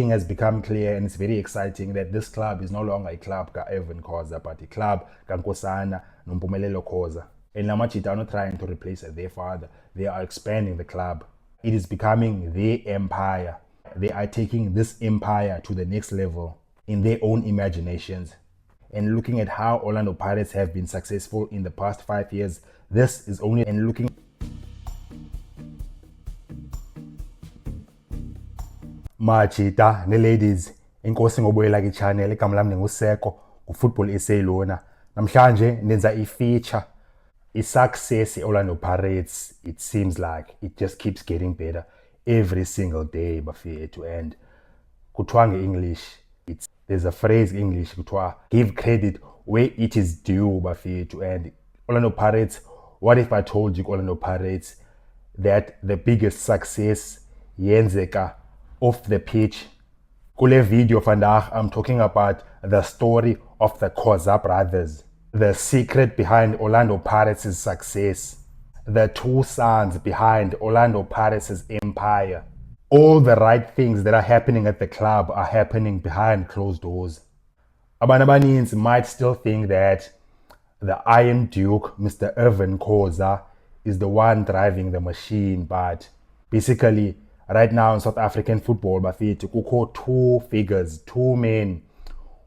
thing has become clear, and it's very exciting that this club is no longer a club ka Irvin Khoza, but a club ka Nkosana Nompumelelo Khoza. And La Machita are not trying to replace their father. They are expanding the club. It is becoming their empire. They are taking this empire to the next level in their own imaginations. And looking at how Orlando Pirates have been successful in the past 5 years, this is only and looking. Machita ne ladies, inkosi ngobuyela ki channel igama lami nguseko uFootball SA lona. Namhlanje nenza i-feature i-success Orlando Pirates. It seems like it just keeps getting better every single day bafethu, and kuthiwa nge-English, there's a phrase in English kuthiwa give credit where it is due bafethu. And Orlando Pirates, what if I told you Orlando Pirates that the biggest success yenzeka off the pitch? Kule video vandag I'm talking about the story of the Khoza brothers, the secret behind Orlando Pirates' success, the two sons behind Orlando Pirates' empire. All the right things that are happening at the club are happening behind closed doors. Abantu abaninzi might still think that the Iron Duke, Mr. Irvin Khoza, is the one driving the machine, but basically right now in South African football bafethu kukho two figures, two men,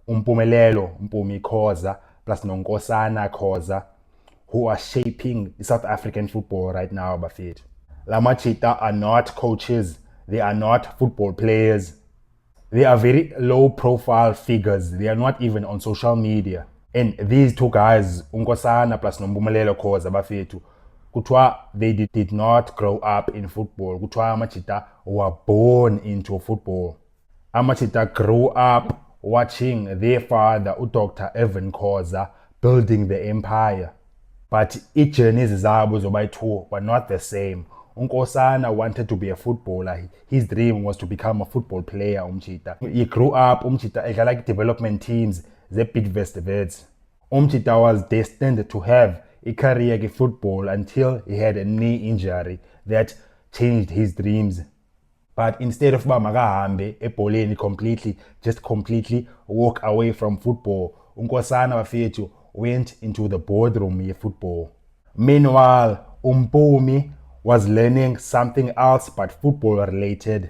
Umpumelelo Mpumi Khoza plus Nonkosana Khoza, who are shaping South African football right now bafethu. La Machita are not coaches, they are not football players. They are very low profile figures. They are not even on social media. And these two guys, Unkosana plus Nompumelelo Khoza bafethu, kuthiwa they did not grow up in football. Kuthiwa Machita were born into football. Machita grew up watching their father, Dr. Irvin Khoza, building the empire. But each journeys zabo zobayi-two were not the same. Unkosana wanted to be a footballer. His dream was to become a football player, Umchita. He grew up, Umchita, like development teams, the Bidvest Vets. Umchita was destined to have a career in football until he had a knee injury that changed his dreams. But instead of makahambe ebholeni completely walk away from football, Unkosana bafethu went into the boardroom of football. Meanwhile, Mpumi was learning something else but football related.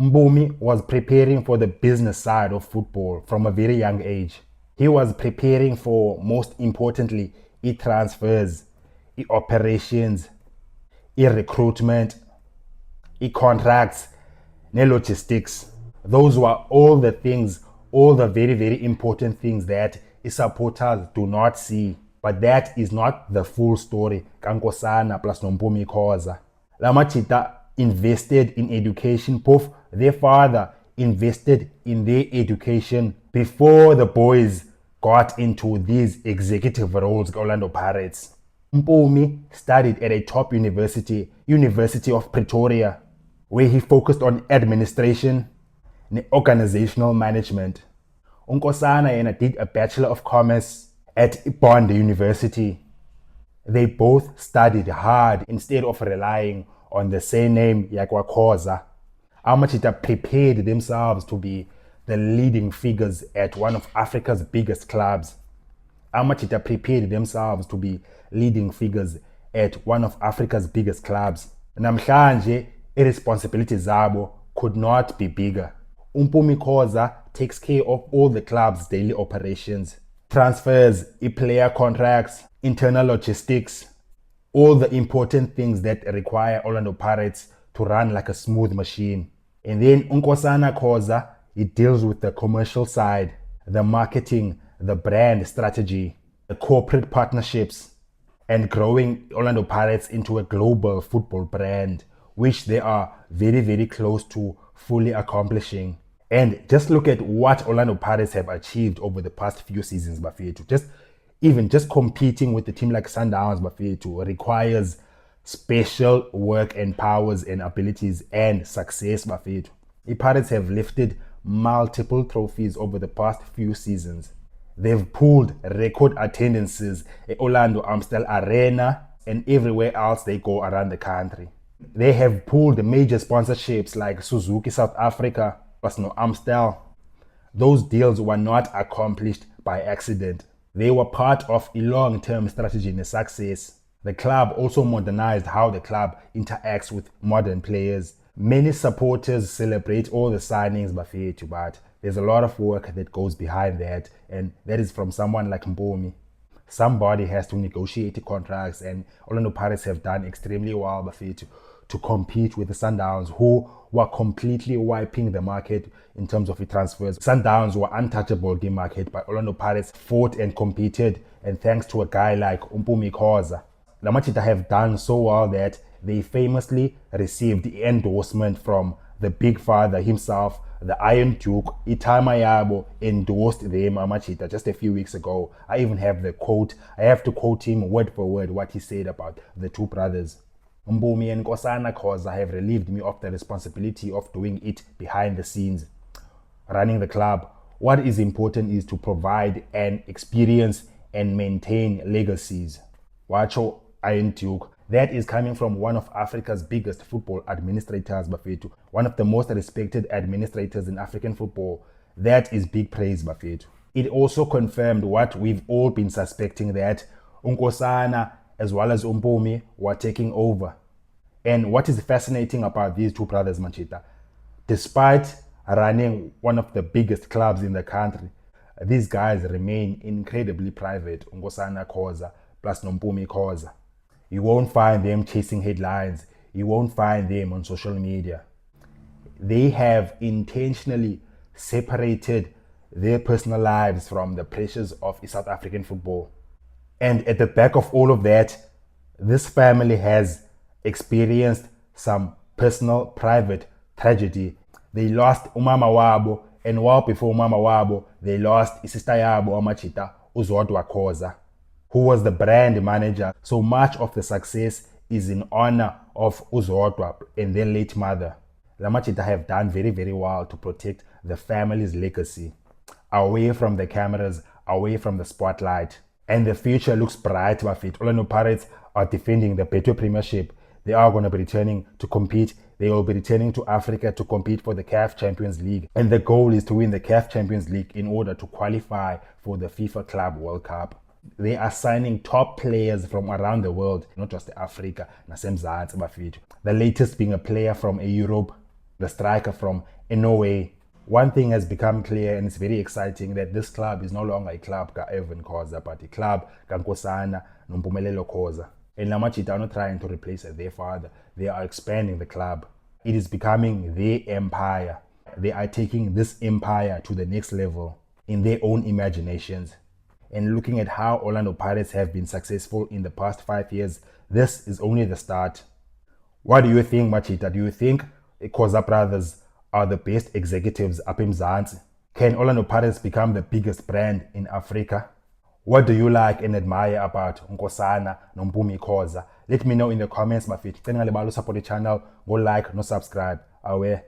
Mpumi was preparing for the business side of football from a very young age. He was preparing for, most importantly, transfers, operations, recruitment, contracts, logistics. Those were all the things, all the very, very important things that supporters do not see. But that is not the full story. Kankosana plus Nompumi Khoza. La Machita invested in education. Both their father invested in their education before the boys got into these executive roles at Orlando Pirates. Mpumi studied at a top university, University of Pretoria, where he focused on administration and organizational management. Unkosana yena did a Bachelor of Commerce at Bond University. They both studied hard instead of relying on the surname Yakwa Khoza. Machita prepared themselves to be the leading figures at one of Africa's biggest clubs. Machita prepared themselves to be leading figures at one of Africa's biggest clubs. Namhlanje, irresponsibilities zabo could not be bigger. Mpumi Khoza takes care of all the club's daily operations. Transfers, player contracts, internal logistics, all the important things that require Orlando Pirates to run like a smooth machine. And then Unkosana Khoza, he deals with the commercial side, the marketing, the brand strategy, the corporate partnerships, and growing Orlando Pirates into a global football brand, which they are very, very close to fully accomplishing. And just look at what Orlando Pirates have achieved over the past few seasons, bafethu. Just competing with a team like Sundowns, bafethu, requires special work and powers and abilities and success, bafethu. The Pirates have lifted multiple trophies over the past few seasons. They've pulled record attendances at Orlando Amstel Arena and everywhere else they go around the country. They have pulled major sponsorships like Suzuki South Africa, plus no Amstel. Those deals were not accomplished by accident. They were part of a long-term strategy and success. The club also modernized how the club interacts with modern players. Many supporters celebrate all the signings bafethu, but there's a lot of work that goes behind that, and that is from someone like Mpumi. Somebody has to negotiate contracts, and Orlando Pirates have done extremely well bafethu to compete with the Sundowns, who were completely wiping the market in terms of the transfers. Sundowns were untouchable game market, but Orlando Pirates fought and competed, and thanks to a guy like Mpumi Khoza, La Machita have done so well that they famously received the endorsement from the big father himself. The Iron Duke, Itama Yabo, endorsed them, Machita, just a few weeks ago. I even have the quote. I have to quote him word for word what he said about the two brothers. Mpumi and Nkosana Khoza have relieved me of the responsibility of doing it behind the scenes, running the club. What is important is to provide an experience and maintain legacies. Wacho Iron Duke. That is coming from one of Africa's biggest football administrators, Bafethu. One of the most respected administrators in African football. That is big praise, Bafethu. It also confirmed what we've all been suspecting, that Nkosana as well as Mpumi were taking over. And what is fascinating about these two brothers, Machita, despite running one of the biggest clubs in the country, these guys remain incredibly private. Nkosana Khoza plus Mpumi Khoza. You won't find them chasing headlines. You won't find them on social media. They have intentionally separated their personal lives from the pressures of South African football. And at the back of all of that, this family has experienced some personal, private tragedy. They lost umama wabo, and while before umama wabo, they lost isister yabo Amachita, Uzodwa Khoza, who was the brand manager. So much of the success is in honor of Uzodwa and their late mother. La Machita have done very, very well to protect the family's legacy, away from the cameras, away from the spotlight. And the future looks bright, Bafethu. Orlando Pirates are defending the Betway Premiership. They are going to be returning to compete. They will be returning to Africa to compete for the CAF Champions League. And the goal is to win the CAF Champions League in order to qualify for the FIFA Club World Cup. They are signing top players from around the world, not just Africa, nasemzansi Bafethu. The latest being a player from Europe, the striker from Norway. One thing has become clear, and it's very exciting, that this club is no longer a club ka Evan Khoza, but a club ka Nkosana Nompumelelo Khoza. And La Machita are not trying to replace their father. They are expanding the club. It is becoming their empire. They are taking this empire to the next level in their own imaginations. And looking at how Orlando Pirates have been successful in the past 5 years, this is only the start. What do you think, Machita? Do you think the Khoza brothers are the best executives up in Mzansi? Can Orlando Pirates become the biggest brand in Africa? What do you like and admire about Nkosana Mpumi Khoza? Let me know in the comments, Bafethu. Support the channel, go like, no subscribe. Aware.